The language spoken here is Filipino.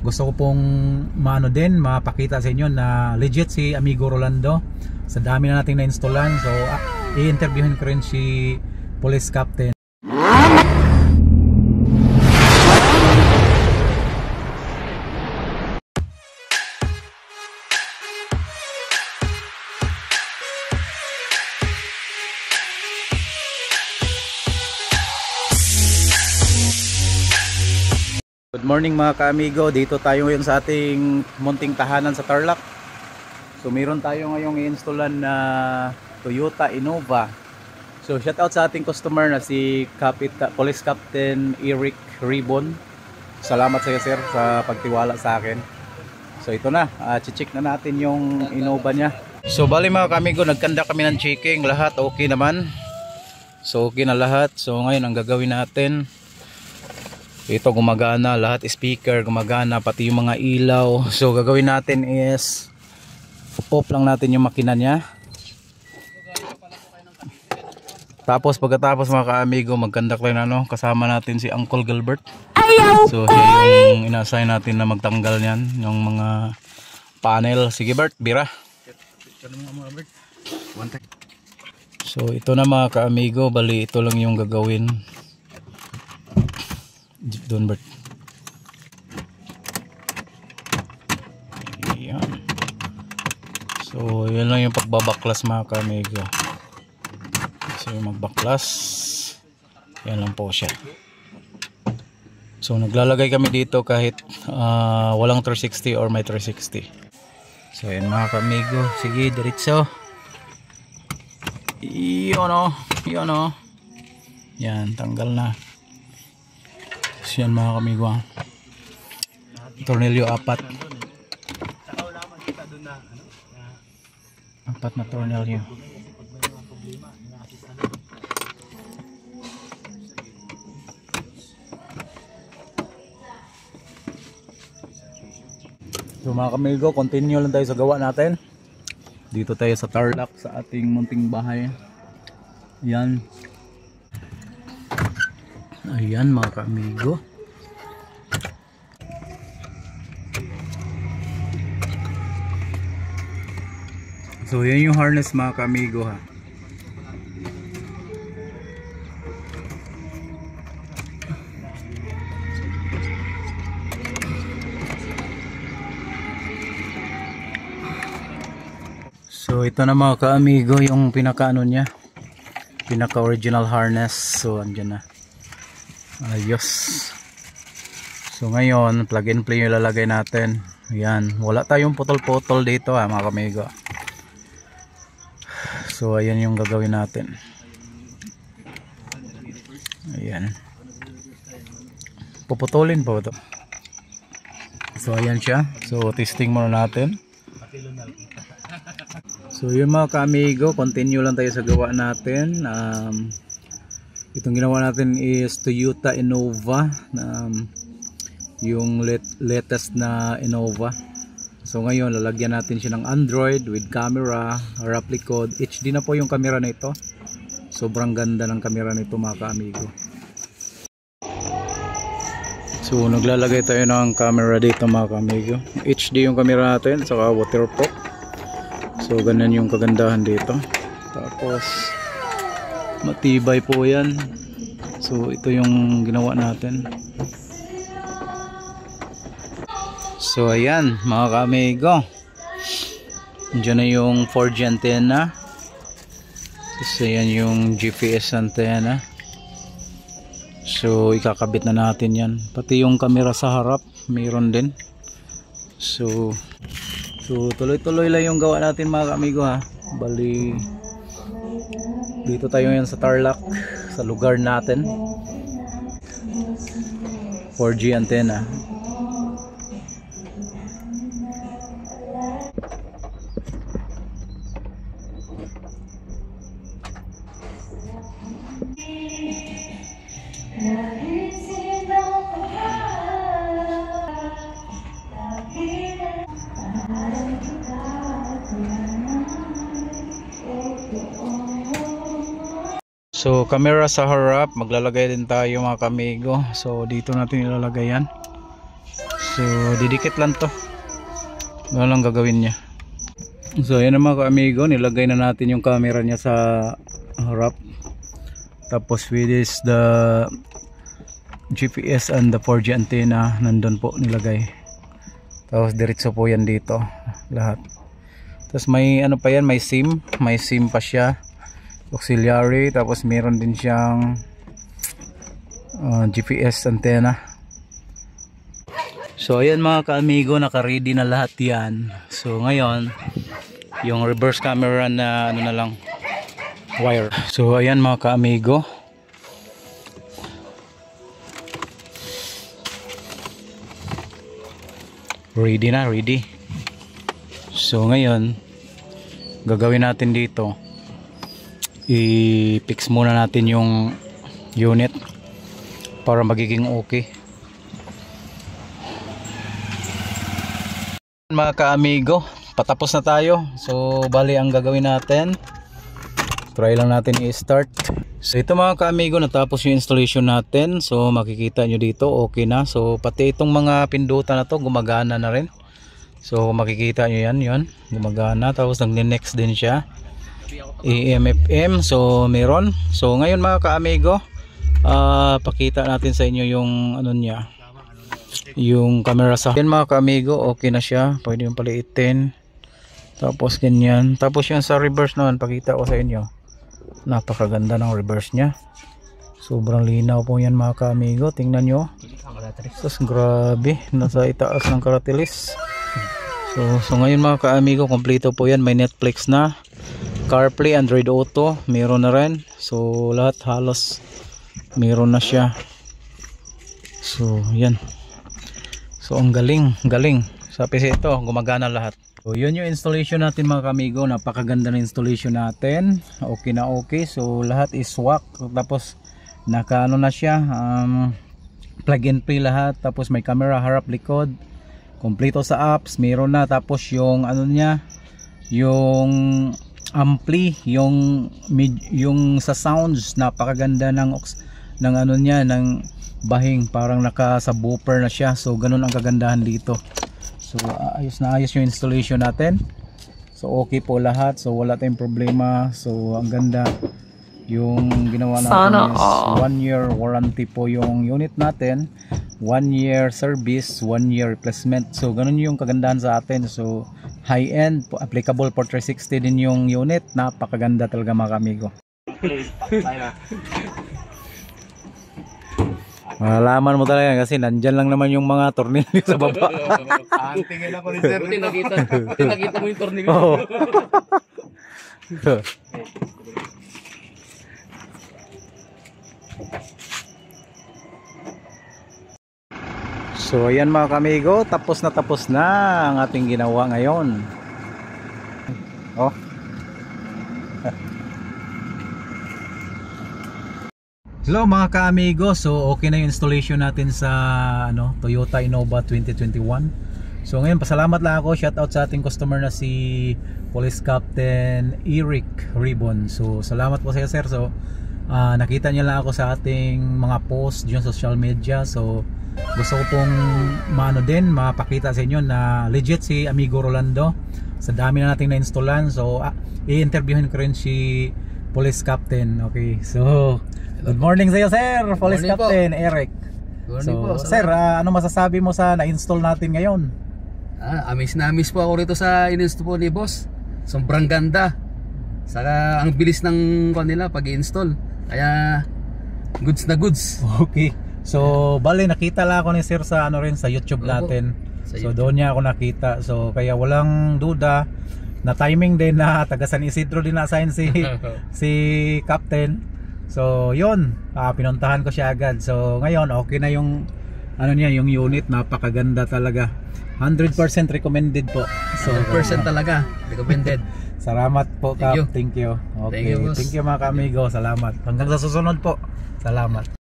gusto ko pong mapakita sa inyo na legit si Amigo Rolando. Sa dami na nating na-installan, so i-interviewin ko rin si Police Captain. Good morning mga ka-amigo, dito tayo ngayon sa ating munting tahanan sa Tarlac. So meron tayo ngayong i-installan na Toyota Innova. So shout out sa ating customer na si Police Captain Eric Ribon. Salamat sa iyo sir sa pagtiwala sa akin. So ito na, check na natin yung Innova niya. So bali mga ka-amigo, nagkanda kami ng checking, lahat okay naman. So okay na lahat. So ngayon ang gagawin natin, ito gumagana, lahat speaker gumagana, pati yung mga ilaw. So gagawin natin is off lang natin yung makina niya. Tapos pagkatapos mga ka-amigo, magkandak lang kasama natin si Uncle Gilbert. So siya yung inassign natin na magtanggal niyan, yung mga panel. Sige Bert, bira. So ito na mga ka-amigo, bali ito lang yung gagawin. Doon Bert. Ayan. So yan lang yung pagbabaklas mga ka-amigo. So yung magbaklas, yan lang po siya. So naglalagay kami dito kahit walang 360 or may 360. So yan mga ka-amigo, sige diretso. Yun o, yun o. Yan, tanggal na. Yan mga kamigo, tornilyo 4 na tornilyo. So mga kamigo, continue lang tayo sa gawa natin. Dito tayo sa Tarlac sa ating munting bahay. Yan. Ayan mga ka-amigo. So yan yung harness mga ka-amigo ha. So ito na mga ka-amigo yung pinaka-ano niya, pinaka-original harness. So andyan na. Ayos. So ngayon plug and play yung lalagay natin. Ayan, wala tayong putol-putol dito mga kamigo. So ayan yung gagawin natin. Ayan, puputulin po ito. So ayan siya. So testing muna natin. So yun mga ka-amigo, continue lang tayo sa gawa natin. Itong ginawa natin is Toyota Innova, yung latest na Innova. So ngayon lalagyan natin siya ng Android with camera, Raplicode. HD na po yung camera na ito. Sobrang ganda ng camera nito mga ka-amigo. So naglalagay tayo ng camera dito mga ka-amigo. HD yung camera natin, saka waterproof. So ganyan yung kagandahan dito. Tapos matibay po yan. So ito yung ginawa natin. So ayan mga ka-amigo, diyan na yung 4G antenna. So ayan yung GPS antenna. So ikakabit na natin yan. Pati yung camera sa harap mayroon din. So tuloy-tuloy lang yung gawa natin mga ka-amigo ha. Bali dito tayo ngayon sa Tarlac, sa lugar natin. 4G antenna. So camera sa harap, maglalagay din tayo mga kamigo. So dito natin ilalagay yan. So didikit lang to. Ano lang gagawin niya. So ayan na mga ka-amigo, nilagay na natin yung camera niya sa harap. Tapos with this the GPS and the 4G antenna nandun po nilagay. Tapos diretso po yan dito lahat. Tapos may ano pa yan, may SIM pa siya, auxiliary. Tapos meron din siyang GPS antenna. So ayan mga ka-amigo, naka-ready na lahat yan. So ngayon yung reverse camera na ano na lang, wire. So ayan mga ka-amigo, ready. So ngayon gagawin natin dito, i-fix muna natin yung unit para magiging okay. Mga ka-amigo, patapos na tayo. So bali ang gagawin natin, try lang natin i-start. So ito mga ka-amigo, natapos yung installation natin. So makikita nyo dito okay na. So pati itong mga pindutan na to gumagana na rin. So makikita nyo yan, yun gumagana. Tapos nagne-next din siya, AM/FM. So meron. So ngayon mga ka-amigo, pakita natin sa inyo yung ano niya, yung camera sa yan mga ka-amigo. Okay na siya, pwede yung paliitin. Tapos ganyan. Tapos yung sa reverse naman, pakita ko sa inyo, napakaganda ng reverse nya. Sobrang linaw po yan mga ka-amigo, tingnan nyo. Tapos grabe, nasa itaas ng karatilis. So ngayon mga ka-amigo, kompleto po yan. May Netflix na, CarPlay, Android Auto, meron na rin. So lahat halos meron na siya. So yan. So ang galing. Sa PC ito, gumagana lahat. So yun yung installation natin mga ka-amigo. Napakaganda na installation natin. Okay na okay. So lahat is swak. Tapos naka ano na siya, plug and play lahat. Tapos may camera harap likod. Kompleto sa apps, meron na. Tapos yung ano niya, yung ampli, yung sa sounds, napakaganda ng ano niya, ng bahing, parang naka subwoofer na siya. So ganun ang kagandahan dito. So ayos na ayos yung installation natin. So okay po lahat. So wala tayong problema. So ang ganda. Yung ginawa natin is 1 year warranty po yung unit natin, 1 year service, 1 year replacement. So ganun yung kagandahan sa atin. So high end, applicable for 360 din yung unit. Napakaganda talaga mga amigo. Malaman mo talaga kasi nandyan lang naman yung mga tornilyo sa baba. Tingin ako ni sir. Nakita mo yung tornilyo. Oo. So ayan mga kamigo, tapos na ang ating ginawa ngayon. Oh. Hello mga ka-amigo, so okay na yung installation natin sa Toyota Innova 2021. So ngayon pasalamat lang ako, shout out sa ating customer na si Police Captain Eric Ribbon. So salamat po sa iyo sir. So nakita niya lang ako sa ating mga post diyan sa social media. So gusto ko pong mapakita sa inyo na legit si Amigo Rolando. Sa dami na nating na-installan, so i-interviewin ko rin si Police Captain. Okay, so good morning sa iyo sir, Police Captain po. Eric. So po, sir, ano masasabi mo sa na-install natin ngayon? Amis na amis po ako rito sa in-install po ni boss. Sobrang ganda. Saka ang bilis ng kanila pag-i-install. Kaya goods na goods. Okay. So bali nakita lang ako ni sir sa sa YouTube natin. So doon niya ako nakita. So kaya walang duda na timing din na taga San Isidro din na-assign si Captain. So yun, pinuntahan ko siya agad. So ngayon okay na yung yung unit, napakaganda talaga. 100% recommended po. So 100% talaga recommended. Salamat po Cap. Thank you. Okay. Thank you mga ka-amigo. Salamat. Hanggang sa susunod po. Salamat.